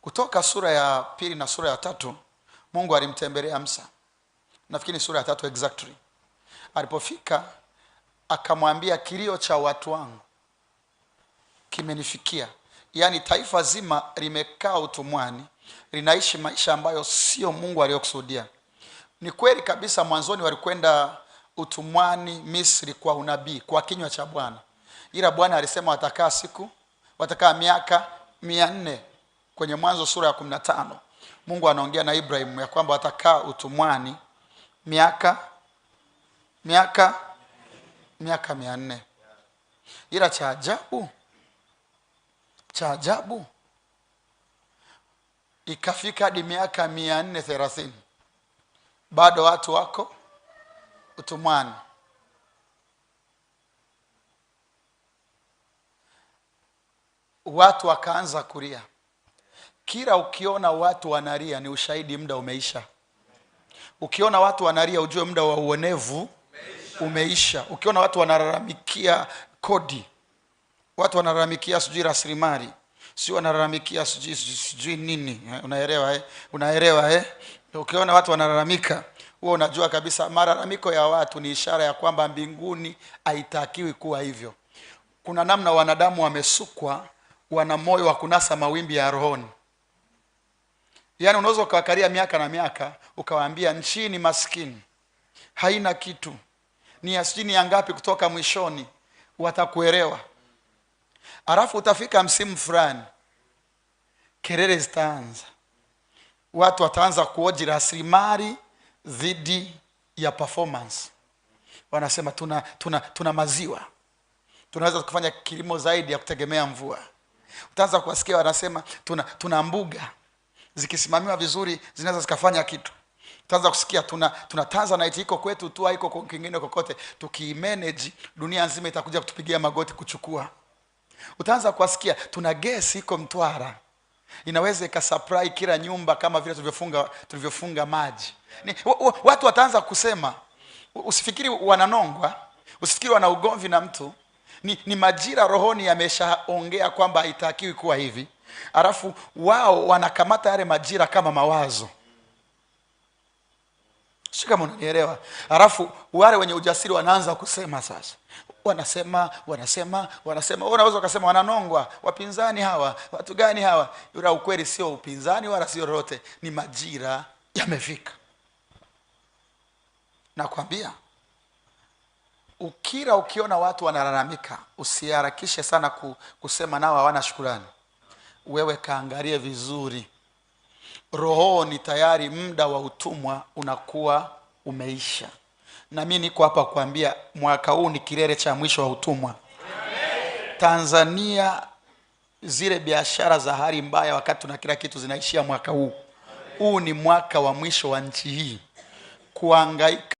Kutoka sura ya 2 na sura ya 3, Mungu alimtembelea Musa. Nafikiri sura ya 3 exactly. Alipofika akamwambia, kilio cha watu wangu kimenifikia. Yaani taifa zima limekaa utumwani, linaishi maisha ambayo sio Mungu aliyokusudia. Ni kweli kabisa, mwanzoni walikwenda utumwani Misri kwa unabii, kwa kinywa cha Bwana. Ila Bwana alisema watakaa miaka 400. Kwenye Mwanzo sura ya 15 Mungu anaongea na Ibrahim ya kwamba watakaa utumwani miaka 400. Ila cha ajabu ikafika hadi miaka 430 bado watu wako utumwani. Watu wakaanza kulia. Kila ukiona watu wanalia ni ushahidi muda umeisha. Ukiona watu wanalia ujue muda wa uonevu umeisha. Ukiona watu wanalalamikia kodi, watu wanalalamikia sijui rasilimali, sio wanalalamikia sijui nini, unaelewa Ukiona watu wanalalamika, wewe unajua kabisa malalamiko ya watu ni ishara ya kwamba mbinguni haitakiwi kuwa hivyo. Kuna namna wanadamu wamesukwa, wana moyo wa kunasa mawimbi ya rohoni. Yaani unaweza ukawakalia miaka na miaka ukawaambia nchi ni maskini, haina kitu, ni asini ya ngapi kutoka mwishoni, watakuelewa. Alafu utafika msimu fulani, kelele zitaanza. Watu wataanza kuoji rasilimali dhidi ya performance. Wanasema tuna maziwa, tunaweza kufanya kilimo zaidi ya kutegemea mvua. Utaanza kuwasikia wanasema tuna mbuga, zikisimamiwa vizuri zinaweza zikafanya kitu. Utaanza kusikia tuna Tanzanite iko kwetu tu, haiko kwingine kokote, tukimanage dunia nzima itakuja kutupigia magoti kuchukua. Utaanza kuwasikia tuna gesi iko Mtwara, inaweza ikasupply kila nyumba kama vile tulivyofunga maji. Watu wataanza kusema, usifikiri wananongwa, usifikiri wana ugomvi na mtu. Ni majira rohoni yameshaongea kwamba haitakiwi kuwa hivi. Alafu wao wanakamata yale majira kama mawazo. Sio kama unanielewa. Alafu wale wenye ujasiri wanaanza kusema sasa. Wanasema. Unaweza ukasema wananongwa, wapinzani hawa, watu gani hawa? Yule ukweli sio upinzani wala sio lolote, ni majira yamefika. Nakwambia, ukiona watu wanalalamika, usiharakishe sana kusema nao hawana shukrani. Wewe kaangalie vizuri. Rohoni tayari muda wa utumwa unakuwa umeisha. Na mimi niko hapa kuambia mwaka huu ni kilele cha mwisho wa utumwa. Amen. Tanzania, zile biashara za hali mbaya wakati na kila kitu zinaishia mwaka huu. Huu ni mwaka wa mwisho wa nchi hii. Kuhangaika